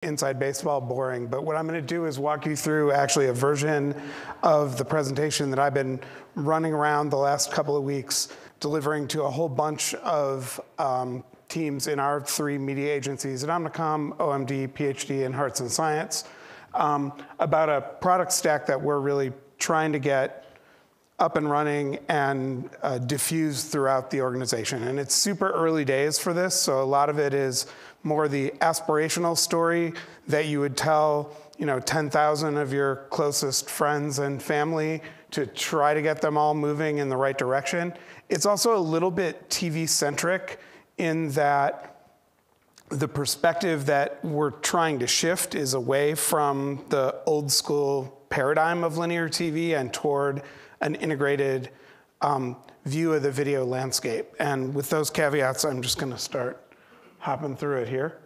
inside baseball boring, but what I'm going to do is walk you through actually a version of the presentation that I've been running around the last couple of weeks, delivering to a whole bunch of teams in our 3 media agencies at Omnicom, OMD, PhD, and Hearts and Science, about a product stack that we're really trying to get up and running and diffused throughout the organization. And it's super early days for this, so a lot of it is more the aspirational story that you would tell 10,000 of your closest friends and family to try to get them all moving in the right direction. It's also a little bit TV-centric in that the perspective that we're trying to shift is away from the old school paradigm of linear TV and toward an integrated view of the video landscape. And with those caveats, I'm just going to start hopping through it here.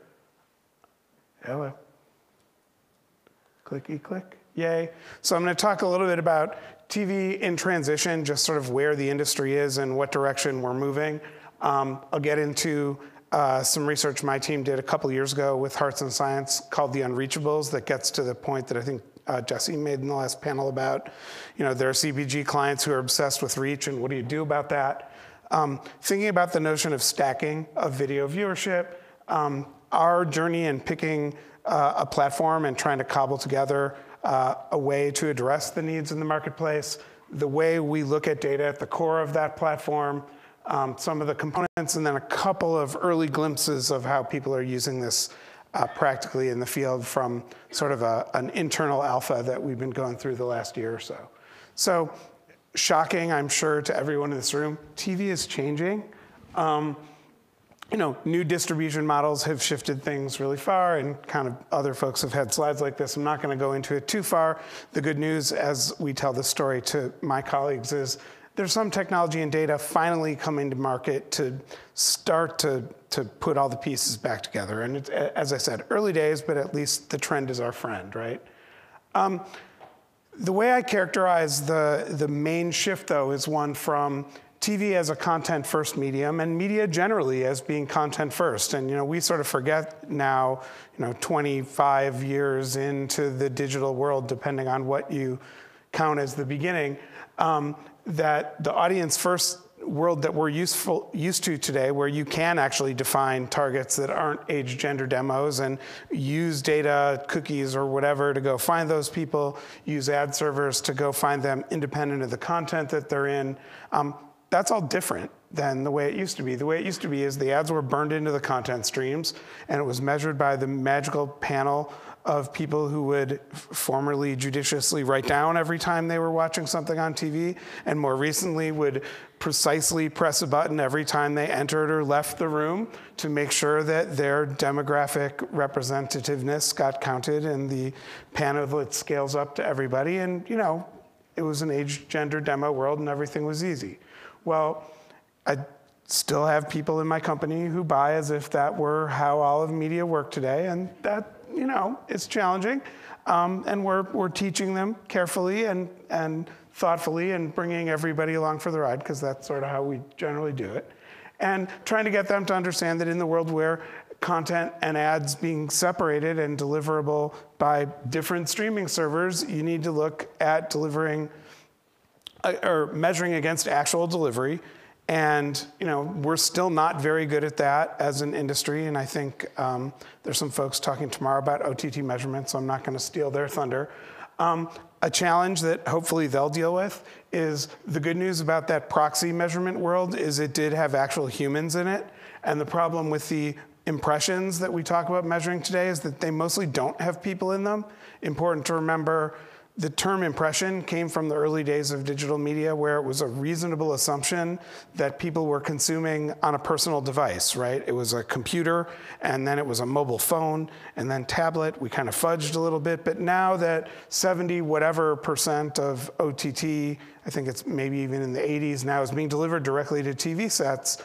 Hello. Clicky click. Yay. So I'm going to talk a little bit about TV in transition, just sort of where the industry is and what direction we're moving. I'll get into some research my team did a couple years ago with Hearts and Science called The Unreachables that gets to the point that I think Jesse made in the last panel about, there are CPG clients who are obsessed with reach, and what do you do about that? Thinking about the notion of stacking of video viewership, our journey in picking a platform and trying to cobble together a way to address the needs in the marketplace, the way we look at data at the core of that platform, some of the components, and then a couple of early glimpses of how people are using this practically in the field from sort of an internal alpha that we've been going through the last year or so. So shocking, I'm sure, to everyone in this room, TV is changing. New distribution models have shifted things really far, and kind of other folks have had slides like this. I'm not going to go into it too far. The good news, as we tell the story to my colleagues, is there's some technology and data finally coming to market to start to put all the pieces back together. And it's, as I said, early days, but at least the trend is our friend, right? The way I characterize the main shift, though, is one from TV as a content-first medium and media generally as being content-first. And we sort of forget now, 25 years into the digital world, depending on what you count as the beginning, that the audience-first world that we're used to today, where you can actually define targets that aren't age, gender demos and use data, cookies, or whatever to go find those people, use ad servers to go find them independent of the content that they're in. That's all different than the way it used to be. The way it used to be is the ads were burned into the content streams, and it was measured by the magical panel of people who would formerly judiciously write down every time they were watching something on TV, and more recently would precisely press a button every time they entered or left the room to make sure that their demographic representativeness got counted in the panel that scales up to everybody. And it was an age, gender, demo world, and everything was easy. Well, I still have people in my company who buy as if that were how all of media worked today, and that it's challenging, and we're teaching them carefully and thoughtfully and bringing everybody along for the ride, because that's sort of how we generally do it, and trying to get them to understand that in the world where content and ads being separated and deliverable by different streaming servers, you need to look at delivering or measuring against actual delivery. And we're still not very good at that as an industry, and I think there's some folks talking tomorrow about OTT measurement, so I'm not going to steal their thunder. A challenge that hopefully they'll deal with is the good news about that proxy measurement world is it did have actual humans in it, and the problem with the impressions that we talk about measuring today is that they mostly don't have people in them. Important to remember, the term impression came from the early days of digital media, where it was a reasonable assumption that people were consuming on a personal device, right? It was a computer, and then it was a mobile phone, and then tablet. We kind of fudged a little bit, but now that 70% of OTT, I think it's maybe even in the 80s now, is being delivered directly to TV sets,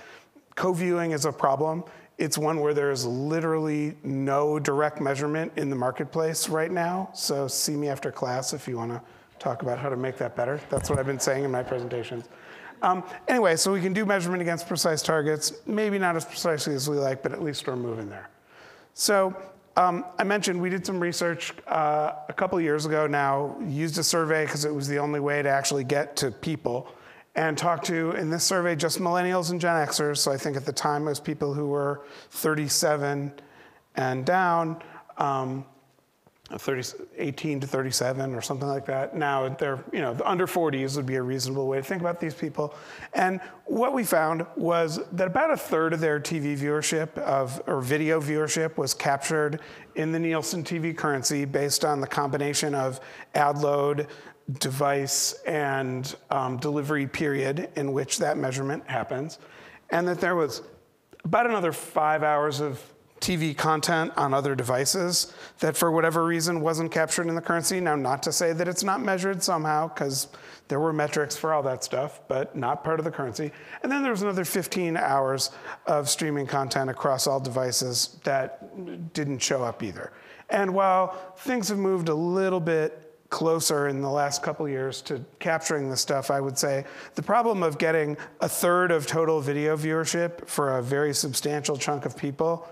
co-viewing is a problem. It's one where there's literally no direct measurement in the marketplace right now. So see me after class if you want to talk about how to make that better. That's what I've been saying in my presentations. Anyway, so we can do measurement against precise targets. Maybe not as precisely as we like, but at least we're moving there. So I mentioned we did some research a couple of years ago now, used a survey because it was the only way to actually get to people, and talked to, in this survey, just millennials and Gen Xers. So I think at the time it was people who were 37 and down, 18 to 37 or something like that. Now they're, the under 40s would be a reasonable way to think about these people. And what we found was that about a third of their TV viewership or video viewership was captured in the Nielsen TV currency based on the combination of ad load, device, and delivery period in which that measurement happens. And that there was about another 5 hours of TV content on other devices that for whatever reason wasn't captured in the currency. Now, not to say that it's not measured somehow, because there were metrics for all that stuff, but not part of the currency. And then there was another 15 hours of streaming content across all devices that didn't show up either. And while things have moved a little bit closer in the last couple of years to capturing this stuff, I would say the problem of getting a third of total video viewership for a very substantial chunk of people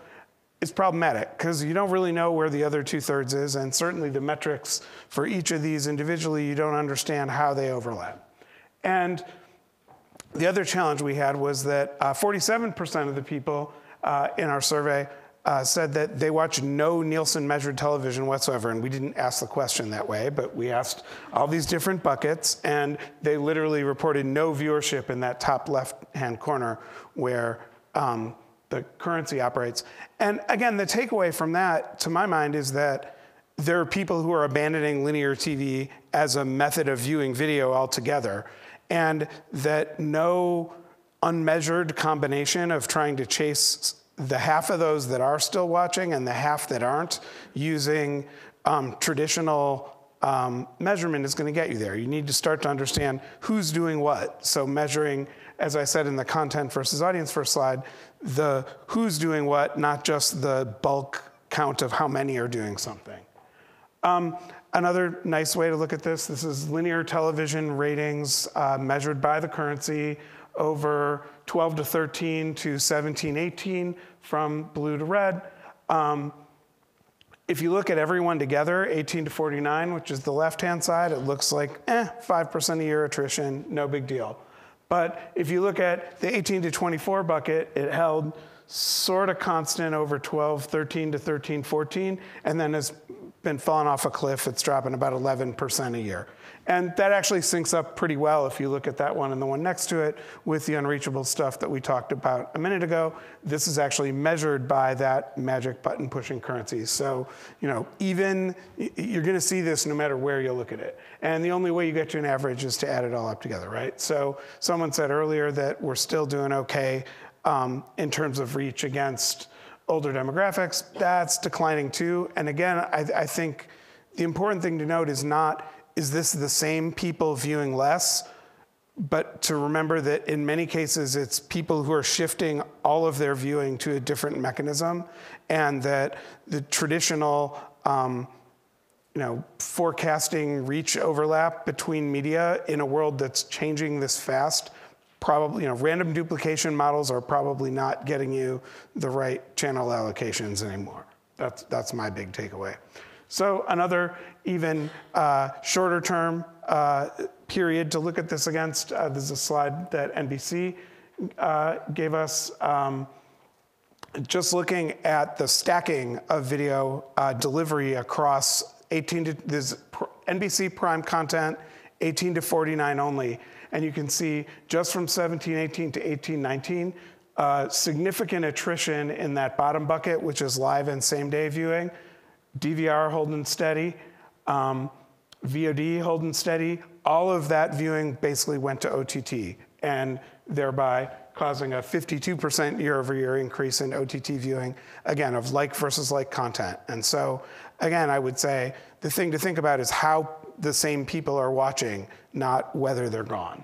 is problematic, because you don't really know where the other 2/3 is, and certainly the metrics for each of these individually, you don't understand how they overlap. And the other challenge we had was that 47% of the people in our survey said that they watch no Nielsen-measured television whatsoever, and we didn't ask the question that way, but we asked all these different buckets, and they literally reported no viewership in that top left-hand corner where the currency operates. And again, the takeaway from that, to my mind, is that there are people who are abandoning linear TV as a method of viewing video altogether, and that no unmeasured combination of trying to chase the half of those that are still watching and the half that aren't using traditional measurement is going to get you there. You need to start to understand who's doing what. So measuring, as I said in the content versus audience first slide, the who's doing what, not just the bulk count of how many are doing something. Another nice way to look at this is linear television ratings measured by the currency over 12 to 13 to 17, 18 from blue to red. If you look at everyone together, 18 to 49, which is the left-hand side, it looks like 5% a year attrition, no big deal. But if you look at the 18 to 24 bucket, it held sort of constant over 12, 13 to 13, 14, and then has been falling off a cliff. It's dropping about 11% a year. And that actually syncs up pretty well if you look at that one and the one next to it with the unreachable stuff that we talked about a minute ago. This is actually measured by that magic button pushing currency. So, even you're going to see this no matter where you look at it. And the only way you get to an average is to add it all up together, right? So someone said earlier that we're still doing okay in terms of reach against older demographics. That's declining too. And again, I think the important thing to note is not, is this the same people viewing less? But to remember that in many cases, it's people who are shifting all of their viewing to a different mechanism, and that the traditional forecasting reach overlap between media in a world that's changing this fast, probably, random duplication models are probably not getting you the right channel allocations anymore. That's my big takeaway. So another even shorter term period to look at this against, this is a slide that NBC gave us. Just looking at the stacking of video delivery across NBC Prime content, 18 to 49 only. And you can see just from 17-18 to 18-19, significant attrition in that bottom bucket, which is live and same-day viewing. DVR holding steady, VOD holding steady. All of that viewing basically went to OTT, and thereby causing a 52% year-over-year increase in OTT viewing, again, of like versus like content. And so, again, I would say the thing to think about is how the same people are watching, not whether they're gone.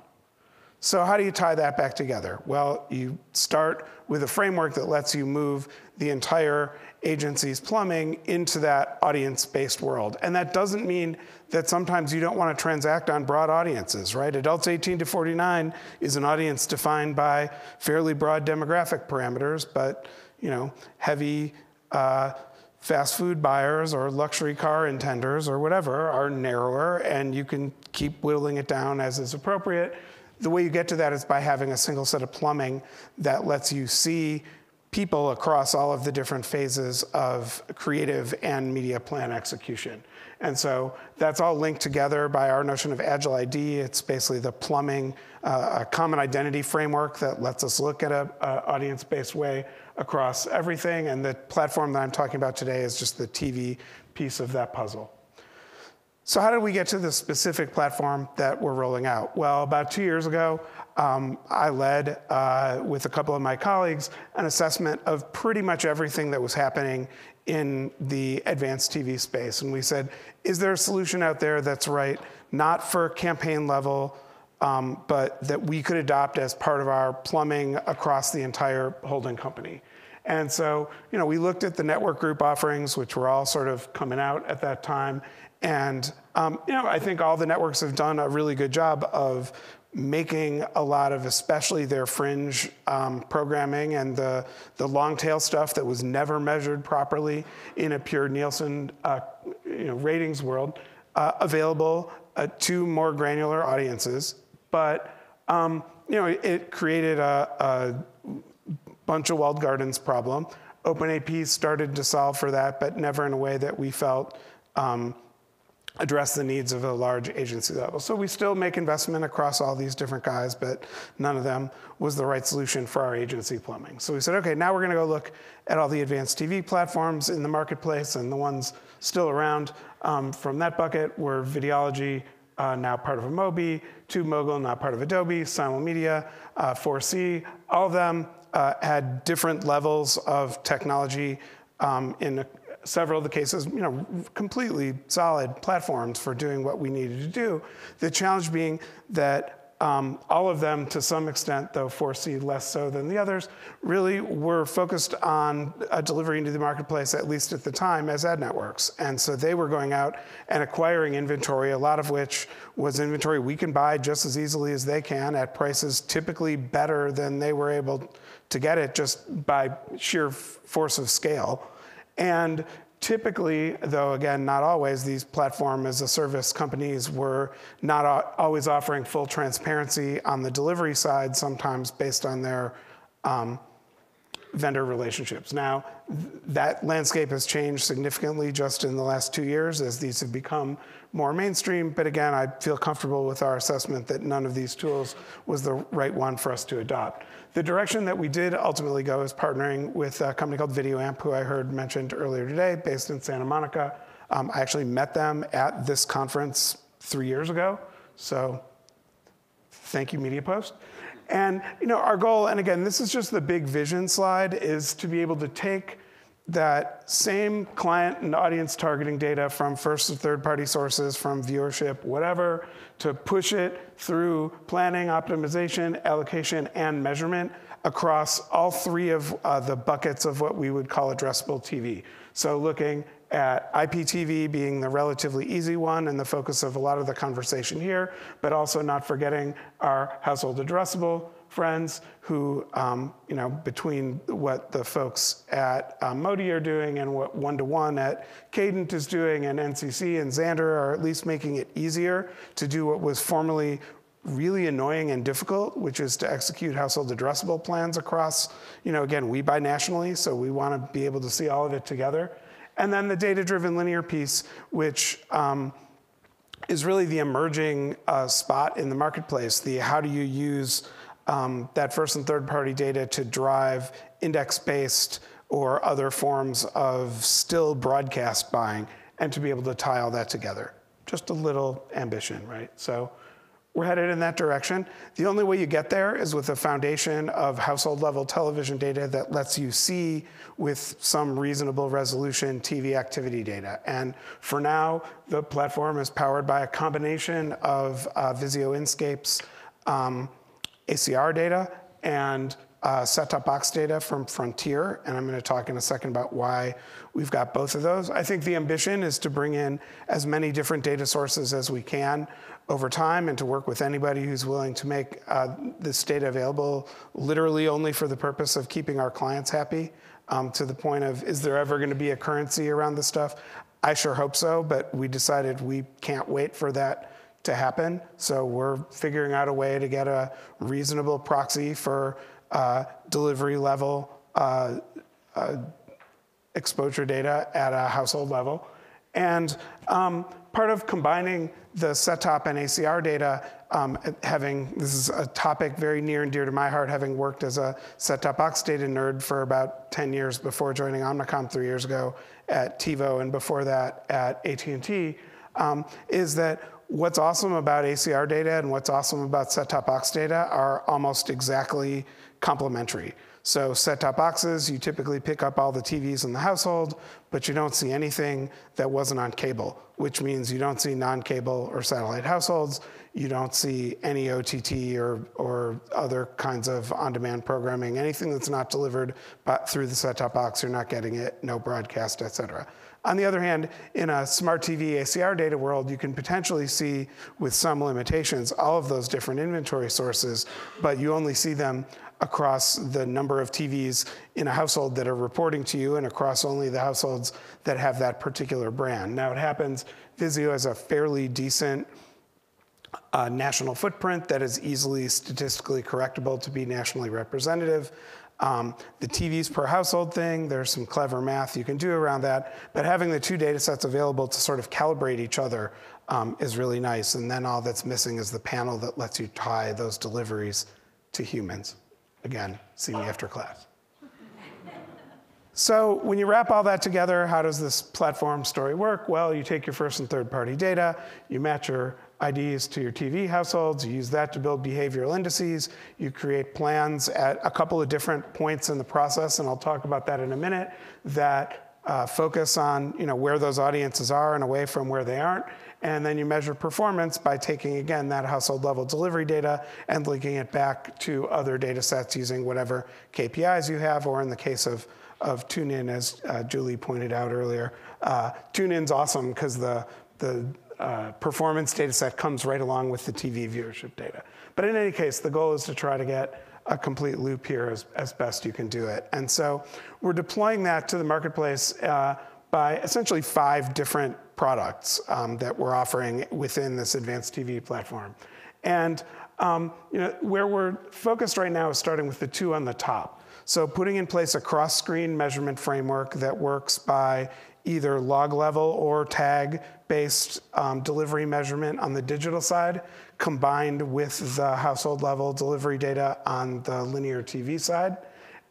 So how do you tie that back together? Well, you start with a framework that lets you move the entire agency's plumbing into that audience-based world. And that doesn't mean that sometimes you don't want to transact on broad audiences, right? Adults 18 to 49 is an audience defined by fairly broad demographic parameters, but heavy fast food buyers or luxury car intenders or whatever are narrower, and you can keep whittling it down as is appropriate. The way you get to that is by having a single set of plumbing that lets you see people across all of the different phases of creative and media plan execution. And so that's all linked together by our notion of Agile ID. It's basically the plumbing, a common identity framework that lets us look at an audience-based way across everything. And the platform that I'm talking about today is just the TV piece of that puzzle. So how did we get to the specific platform that we're rolling out? Well, about 2 years ago, I led, with a couple of my colleagues, an assessment of pretty much everything that was happening in the advanced TV space. And we said, is there a solution out there that's right, not for campaign level, but that we could adopt as part of our plumbing across the entire holding company? And so, we looked at the network group offerings, which were all sort of coming out at that time. And I think all the networks have done a really good job of making a lot of, especially their fringe programming and the long tail stuff that was never measured properly in a pure Nielsen ratings world, available to more granular audiences. But it created a bunch of walled gardens problem. OpenAP started to solve for that, but never in a way that we felt address the needs of a large agency level. So we still make investment across all these different guys, but none of them was the right solution for our agency plumbing. So we said, okay, now we're gonna go look at all the advanced TV platforms in the marketplace, and the ones still around from that bucket were Videology, now part of Amobi, TubeMogul, now part of Adobe, Simulmedia, 4C. All of them had different levels of technology in several of the cases, completely solid platforms for doing what we needed to do. The challenge being that all of them, to some extent, though 4C less so than the others, really were focused on delivering to the marketplace, at least at the time, as ad networks. And so they were going out and acquiring inventory, a lot of which was inventory we can buy just as easily as they can at prices typically better than they were able to get it just by sheer force of scale. And typically, though again, not always, these platform as a service companies were not always offering full transparency on the delivery side, sometimes based on their vendor relationships. Now, that landscape has changed significantly just in the last 2 years as these have become more mainstream. But again, I feel comfortable with our assessment that none of these tools was the right one for us to adopt. The direction that we did ultimately go is partnering with a company called VideoAmp, who I heard mentioned earlier today, based in Santa Monica. I actually met them at this conference 3 years ago. So thank you, MediaPost. And our goal, and again, this is just the big vision slide, is to be able to take that same client and audience targeting data from first or third party sources, from viewership, whatever, to push it through planning, optimization, allocation, and measurement across all three of the buckets of what we would call addressable TV. So looking at IPTV being the relatively easy one and the focus of a lot of the conversation here, but also not forgetting our household addressable friends who, between what the folks at Modi are doing and what one-to-one at Cadent is doing, and NCC and Xandr are at least making it easier to do what was formerly really annoying and difficult, which is to execute household addressable plans across, again, we buy nationally, so we want to be able to see all of it together. And then the data-driven linear piece, which is really the emerging spot in the marketplace. How do you use that first and third party data to drive index-based or other forms of still broadcast buying, and to be able to tie all that together. Just a little ambition, right? So we're headed in that direction. The only way you get there is with a foundation of household level television data that lets you see with some reasonable resolution TV activity data. And for now, the platform is powered by a combination of Vizio Inscape's ACR data and set-top box data from Frontier, and I'm going to talk in a second about why we've got both of those. I think the ambition is to bring in as many different data sources as we can over time, and to work with anybody who's willing to make this data available literally only for the purpose of keeping our clients happy. to the point of, is there ever going to be a currency around this stuff? I sure hope so, but we decided we can't wait for that to happen. So we're figuring out a way to get a reasonable proxy for delivery level exposure data at a household level. And part of combining the set-top and ACR data, this is a topic very near and dear to my heart, having worked as a set-top box data nerd for about 10 years before joining Omnicom 3 years ago at TiVo and before that at AT&T, is that what's awesome about ACR data and what's awesome about set-top box data are almost exactly complementary. So set-top boxes, you typically pick up all the TVs in the household, but you don't see anything that wasn't on cable, which means you don't see non-cable or satellite households. You don't see any OTT or other kinds of on-demand programming. Anything that's not delivered through the set-top box, you're not getting it, no broadcast, et cetera. On the other hand, in a smart TV ACR data world, you can potentially see, with some limitations, all of those different inventory sources, but you only see them across the number of TVs in a household that are reporting to you and across only the households that have that particular brand. Now it happens, Vizio has a fairly decent national footprint that is easily statistically correctable to be nationally representative. The TVs per household thing, there's some clever math you can do around that, but having the two data sets available to sort of calibrate each other is really nice. And then all that's missing is the panel that lets you tie those deliveries to humans. Again, see me after class. So when you wrap all that together, how does this platform story work? Well, you take your first and third party data, you match your IDs to your TV households, you use that to build behavioral indices, you create plans at a couple of different points in the process, and I'll talk about that in a minute, that focus on where those audiences are and away from where they aren't. And then you measure performance by taking, again, that household level delivery data and linking it back to other data sets using whatever KPIs you have, or in the case of TuneIn, as Julie pointed out earlier. TuneIn's awesome because the performance data set comes right along with the TV viewership data. But in any case, the goal is to try to get a complete loop here as best you can do it. And so we're deploying that to the marketplace by essentially 5 different products that we're offering within this advanced TV platform. And where we're focused right now is starting with the 2 on the top. So putting in place a cross-screen measurement framework that works by either log level or tag-based delivery measurement on the digital side, combined with the household level delivery data on the linear TV side,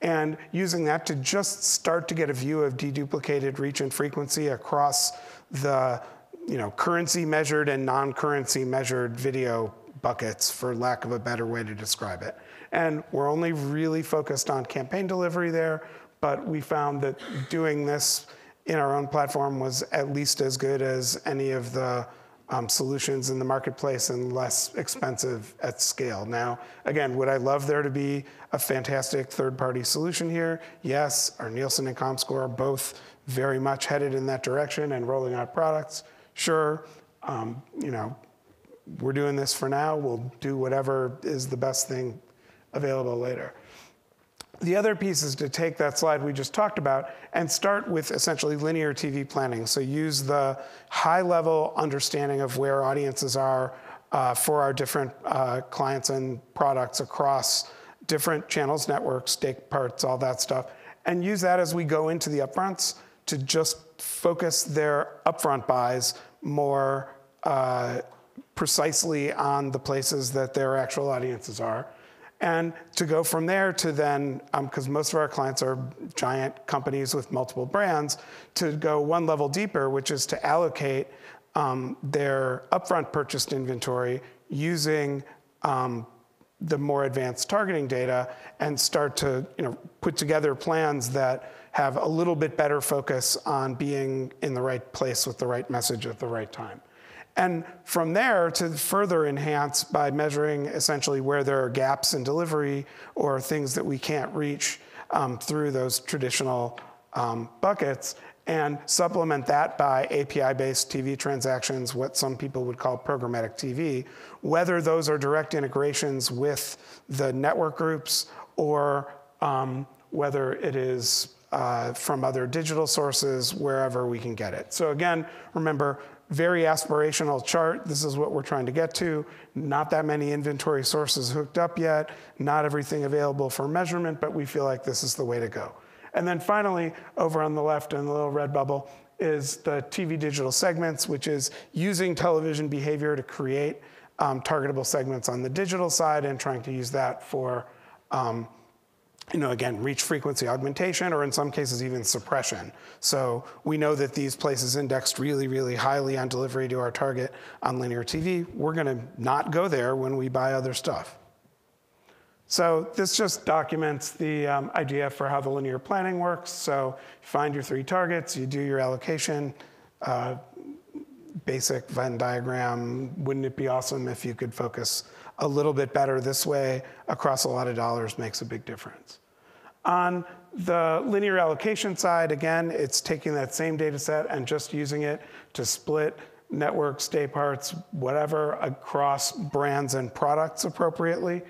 and using that to just start to get a view of deduplicated reach and frequency across the currency measured and non-currency measured video buckets, for lack of a better way to describe it. And we're only really focused on campaign delivery there, but we found that doing this in our own platform was at least as good as any of the solutions in the marketplace and less expensive at scale. Now, again, would I love there to be a fantastic third-party solution here? Yes, our Nielsen and ComScore are both very much headed in that direction and rolling out products. Sure, we're doing this for now. We'll do whatever is the best thing available later. The other piece is to take that slide we just talked about and start with essentially linear TV planning. So use the high-level understanding of where audiences are for our different clients and products across different channels, networks, day parts, all that stuff, and use that as we go into the upfronts to just focus their upfront buys more precisely on the places that their actual audiences are. And to go from there to then, because most of our clients are giant companies with multiple brands, to go one level deeper, which is to allocate their upfront purchased inventory using the more advanced targeting data and start to put together plans that have a little bit better focus on being in the right place with the right message at the right time. And from there, to further enhance by measuring essentially where there are gaps in delivery or things that we can't reach through those traditional buckets, and supplement that by API-based TV transactions, what some people would call programmatic TV, whether those are direct integrations with the network groups or whether it is from other digital sources, wherever we can get it. So again, remember, very aspirational chart. This is what we're trying to get to. Not that many inventory sources hooked up yet. Not everything available for measurement, but we feel like this is the way to go. And then finally, over on the left in the little red bubble, is the TV digital segments, which is using television behavior to create targetable segments on the digital side and trying to use that for, again, reach frequency augmentation, or in some cases even suppression. So we know that these places indexed really, really highly on delivery to our target on linear TV. We're going to not go there when we buy other stuff. So this just documents the idea for how the linear planning works. So you find your 3 targets, you do your allocation, basic Venn diagram. Wouldn't it be awesome if you could focus a little bit better this way across a lot of dollars? Makes a big difference. On the linear allocation side, again, it's taking that same data set and just using it to split networks, day parts, whatever, across brands and products appropriately.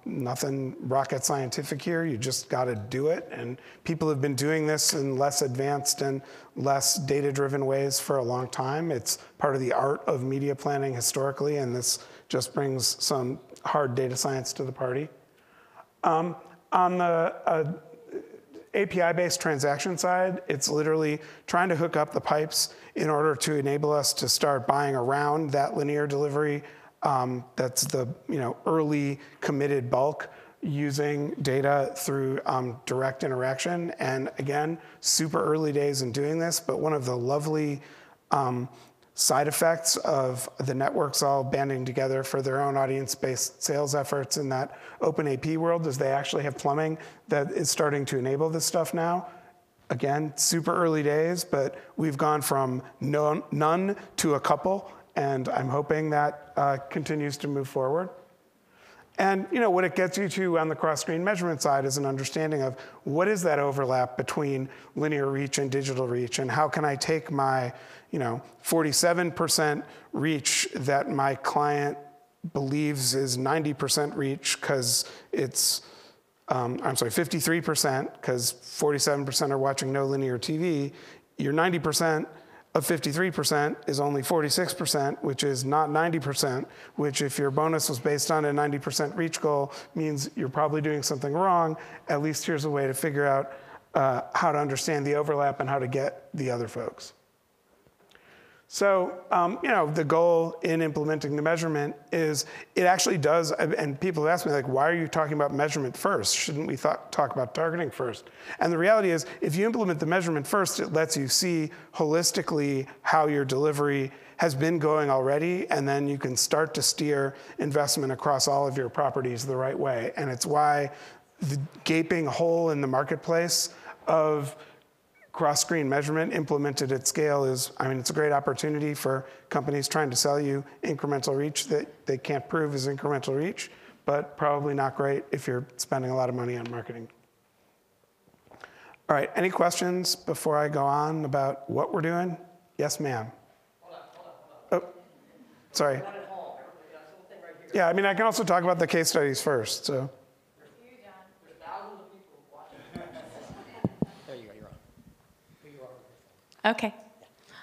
Nothing rocket scientific here. You just got to do it. And people have been doing this in less advanced and less data-driven ways for a long time. It's part of the art of media planning historically, and this just brings some hard data science to the party. On the API-based transaction side, it's literally trying to hook up the pipes in order to enable us to start buying around that linear delivery. That's the early committed bulk using data through direct interaction. And again, super early days in doing this, but one of the lovely side effects of the networks all banding together for their own audience-based sales efforts in that open AP world is they actually have plumbing that is starting to enable this stuff now. Again, super early days, but we've gone from none to a couple, and I'm hoping that continues to move forward. And what it gets you to on the cross-screen measurement side is an understanding of what is that overlap between linear reach and digital reach, and how can I take my 47% reach that my client believes is 90% reach because it's, 53% because 47% are watching no linear TV. Your 90% of 53% is only 46%, which is not 90%, which if your bonus was based on a 90% reach goal means you're probably doing something wrong. At least here's a way to figure out how to understand the overlap and how to get the other folks. So, the goal in implementing the measurement is it actually does, and people have asked me, like, why are you talking about measurement first? Shouldn't we talk about targeting first? And the reality is, if you implement the measurement first, it lets you see holistically how your delivery has been going already, and then you can start to steer investment across all of your properties the right way. And it's why the gaping hole in the marketplace of cross-screen measurement implemented at scale is, it's a great opportunity for companies trying to sell you incremental reach that they can't prove is incremental reach, but probably not great if you're spending a lot of money on marketing. All right, any questions before I go on about what we're doing? Yes, ma'am. Hold on. Oh, sorry. Yeah, I can also talk about the case studies first, so. Okay.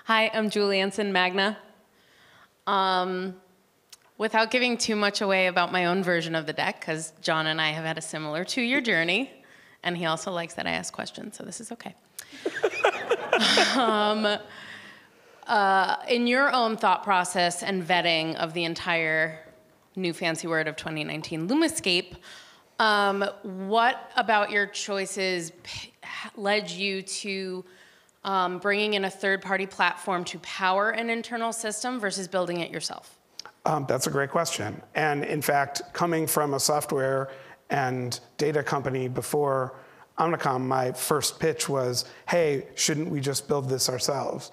Hi, I'm Julie Anson Magna. Without giving too much away about my own version of the deck, because John and I have had a similar 2-year journey, and he also likes that I ask questions, so this is okay. In your own thought process and vetting of the entire new fancy word of 2019 Lumascape, what about your choices led you to bringing in a third-party platform to power an internal system versus building it yourself? That's a great question. And in fact, coming from a software and data company before Omnicom, my first pitch was, hey, shouldn't we just build this ourselves?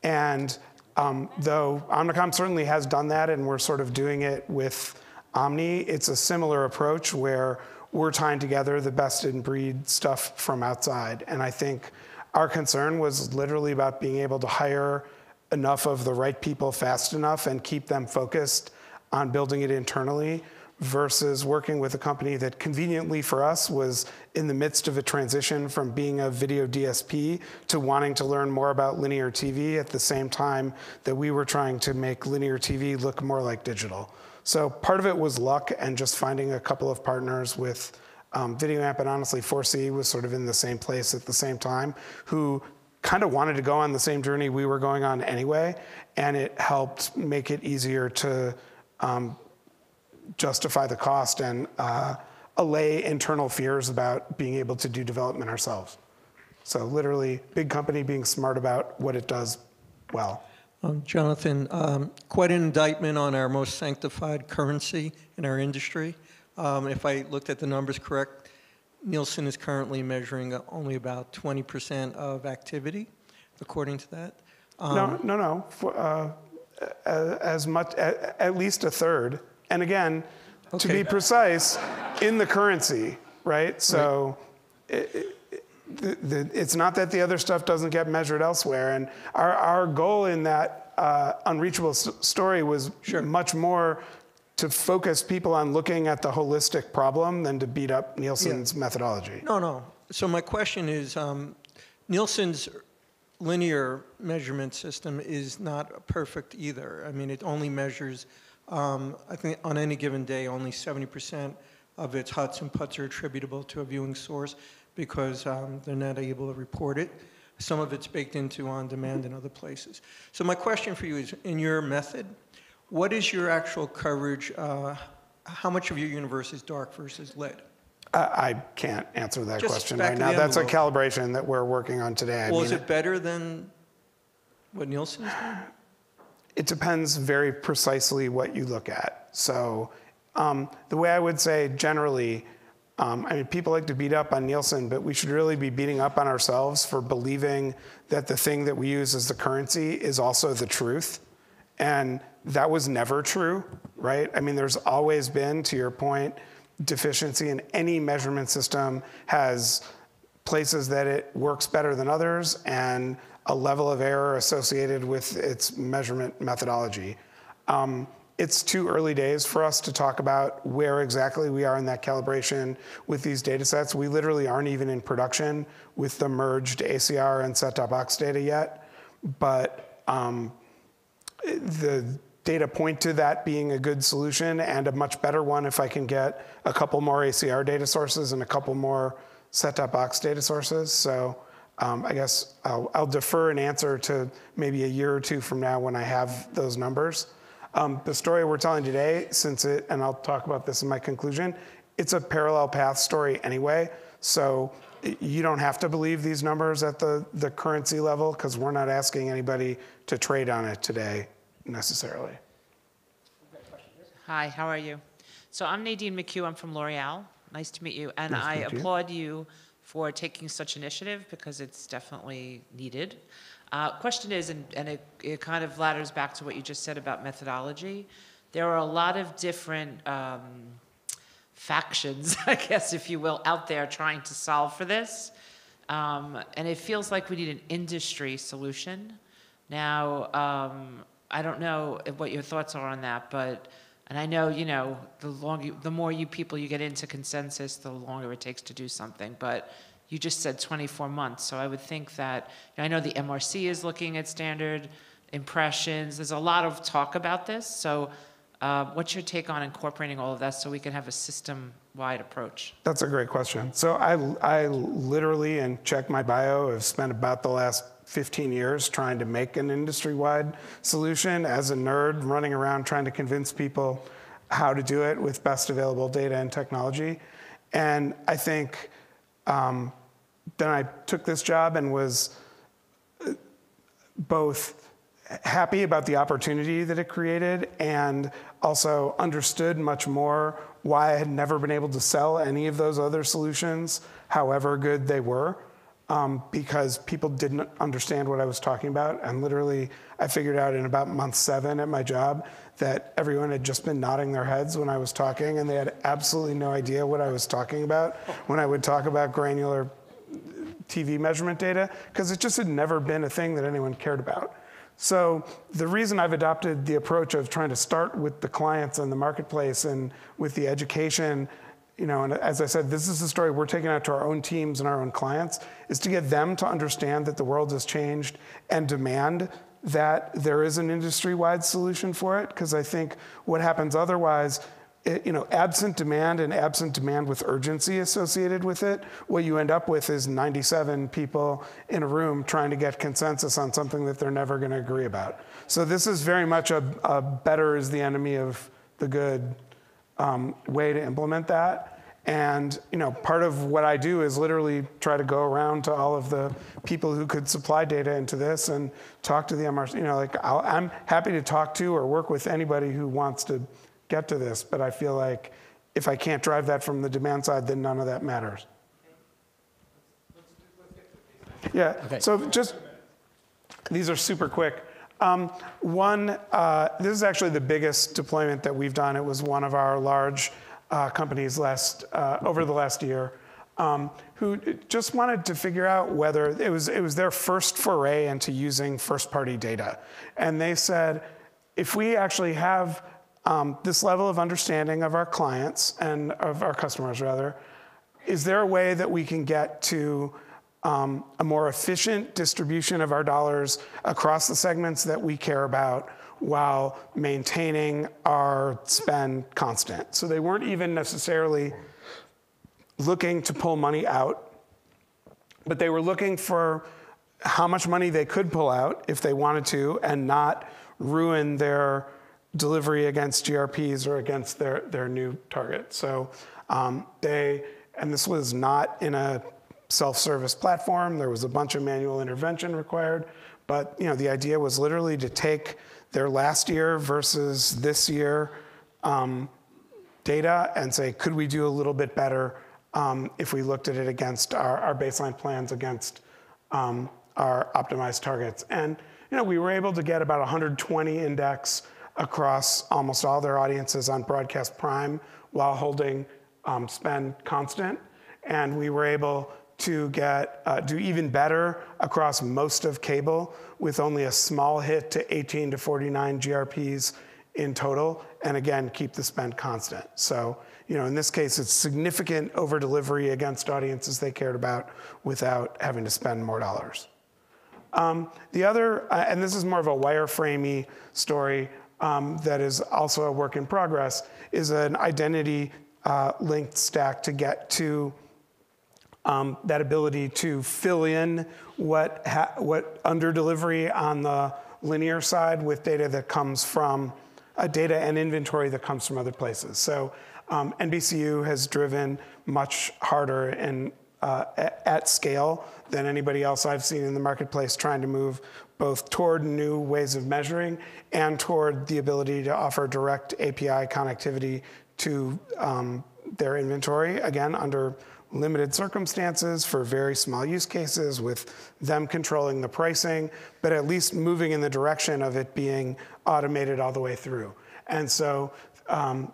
And though Omnicom certainly has done that, and we're sort of doing it with Omni, it's a similar approach where we're tying together the best-in-breed stuff from outside. And I think our concern was literally about being able to hire enough of the right people fast enough and keep them focused on building it internally versus working with a company that conveniently for us was in the midst of a transition from being a video DSP to wanting to learn more about linear TV at the same time that we were trying to make linear TV look more like digital. So part of it was luck and just finding a couple of partners with VideoAmp, and honestly 4C was sort of in the same place at the same time, who kind of wanted to go on the same journey we were going on anyway, and it helped make it easier to justify the cost and allay internal fears about being able to do development ourselves. So literally, big company being smart about what it does well. Jonathan, quite an indictment on our most sanctified currency in our industry. If I looked at the numbers correct, Nielsen is currently measuring only about 20% of activity, according to that. No. As much, at least a third. And again, to be precise, in the currency, right? So it's not that the other stuff doesn't get measured elsewhere. And our goal in that unreachable story was much more to focus people on looking at the holistic problem than to beat up Nielsen's methodology. No. So my question is, Nielsen's linear measurement system is not perfect either. I mean, it only measures, I think on any given day, only 70% of its huts and putts are attributable to a viewing source because they're not able to report it. Some of it's baked into on-demand in other places. So my question for you is, in your method, what is your actual coverage? How much of your universe is dark versus lit? I can't answer that question right now. That's a calibration that we're working on today. Well, is it better than what Nielsen is doing? It depends very precisely what you look at. So the way I would say generally, I mean, people like to beat up on Nielsen, but we should really be beating up on ourselves for believing that the thing that we use as the currency is also the truth. And that was never true, right? I mean, there's always been, to your point, deficiency in any measurement system has places that it works better than others and a level of error associated with its measurement methodology. It's too early days for us to talk about where exactly we are in that calibration with these data sets. We literally aren't even in production with the merged ACR and set-top box data yet, but the data point to that being a good solution and a much better one if I can get a couple more ACR data sources and a couple more set-top box data sources. So I guess I'll defer an answer to maybe a year or two from now when I have those numbers. The story we're telling today, and I'll talk about this in my conclusion, it's a parallel path story anyway. So you don't have to believe these numbers at the currency level because we're not asking anybody to trade on it today necessarily. Hi, how are you? So I'm Nadine McHugh. I'm from L'Oreal. Nice to meet you. And nice I to meet you. applaud you for taking such initiative because it's definitely needed. Question is, and it kind of ladders back to what you just said about methodology. There are a lot of different factions, I guess, if you will, out there trying to solve for this. And it feels like we need an industry solution. Now, I don't know what your thoughts are on that, and I know, the more people you get into consensus, the longer it takes to do something. But you just said 24 months, so I would think that, I know the MRC is looking at standard impressions. There's a lot of talk about this. So what's your take on incorporating all of that so we can have a system-wide approach? That's a great question. So I literally, and check my bio, have spent about the last 15 years trying to make an industry-wide solution as a nerd running around trying to convince people how to do it with best available data and technology. And I think then I took this job and was both happy about the opportunity that it created and also understood much more why I had never been able to sell any of those other solutions, however good they were. Because people didn't understand what I was talking about. And literally, I figured out in about month 7 at my job that everyone had just been nodding their heads when I was talking, and they had absolutely no idea what I was talking about when I would talk about granular TV measurement data, because it just had never been a thing that anyone cared about. So the reason I've adopted the approach of trying to start with the clients and the marketplace and with the education, and as I said, this is the story we're taking out to our own teams and our own clients, is to get them to understand that the world has changed and demand that there is an industry-wide solution for it. Because I think what happens otherwise, absent demand and absent demand with urgency associated with it, what you end up with is 97 people in a room trying to get consensus on something that they're never going to agree about. So this is very much a better is the enemy of the good way to implement that. And part of what I do is literally try to go around to all of the people who could supply data into this and talk to the MRC. I'm happy to talk to or work with anybody who wants to get to this, but I feel like if I can't drive that from the demand side, then none of that matters. Yeah, okay. So just, these are super quick. This is actually the biggest deployment that we've done. It was one of our large companies over the last year who just wanted to figure out whether it was their first foray into using first-party data. And they said, if we actually have this level of understanding of our clients and of our customers, rather, is there a way that we can get to a more efficient distribution of our dollars across the segments that we care about while maintaining our spend constant? So they weren't even necessarily looking to pull money out, but they were looking for how much money they could pull out if they wanted to and not ruin their delivery against GRPs or against their new target. So and this was not in a self-service platform. There was a bunch of manual intervention required, but the idea was literally to take their last year versus this year data and say, could we do a little bit better if we looked at it against our baseline plans against our optimized targets? And we were able to get about 120 index across almost all their audiences on broadcast prime while holding spend constant. And we were able to do even better across most of cable with only a small hit to 18 to 49 GRPs in total, and again, keep the spend constant. So, in this case, it's significant over delivery against audiences they cared about without having to spend more dollars. The other, and this is more of a wireframey story that is also a work in progress, is an identity linked stack to get to that ability to fill in what under delivery on the linear side with data that comes from data and inventory that comes from other places. So NBCU has driven much harder and at scale than anybody else I've seen in the marketplace, trying to move both toward new ways of measuring and toward the ability to offer direct API connectivity to their inventory, again, under limited circumstances for very small use cases with them controlling the pricing, but at least moving in the direction of it being automated all the way through. And so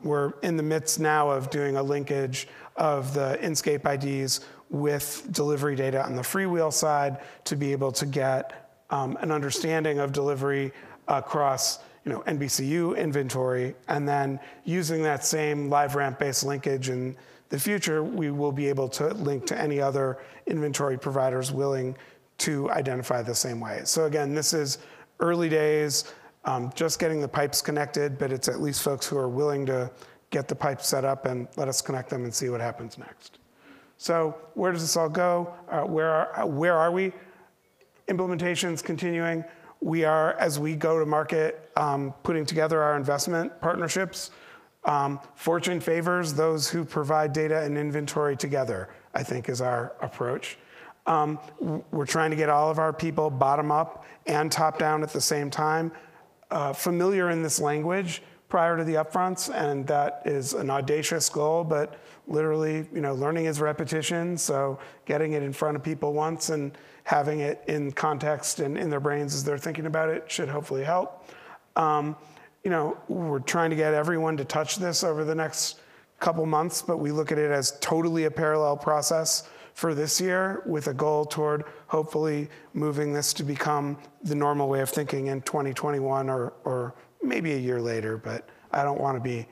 we're in the midst now of doing a linkage of the Inscape IDs with delivery data on the freewheel side to be able to get an understanding of delivery across NBCU inventory, and then using that same LiveRamp-based linkage in the future, we will be able to link to any other inventory providers willing to identify the same way. So again, this is early days, just getting the pipes connected, but it's at least folks who are willing to get the pipes set up and let us connect them and see what happens next. So where does this all go? Where are we? Implementation's continuing. We are, as we go to market, putting together our investment partnerships. Fortune favors those who provide data and inventory together, I think, is our approach. We're trying to get all of our people bottom up and top down at the same time, familiar in this language prior to the upfronts, and that is an audacious goal, but literally, learning is repetition, so getting it in front of people once and having it in context and in their brains as they're thinking about it should hopefully help. We're trying to get everyone to touch this over the next couple months, but we look at it as totally a parallel process for this year, with a goal toward hopefully moving this to become the normal way of thinking in 2021 or maybe a year later. But I don't want to be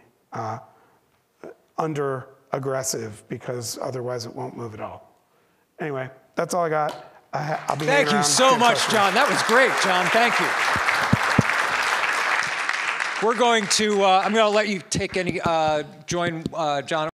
under aggressive, because otherwise it won't move at all. Anyway, that's all I got. I'll be Thank you so much, John. That was great, John. Thank you. We're going to, I'm going to let you take join John.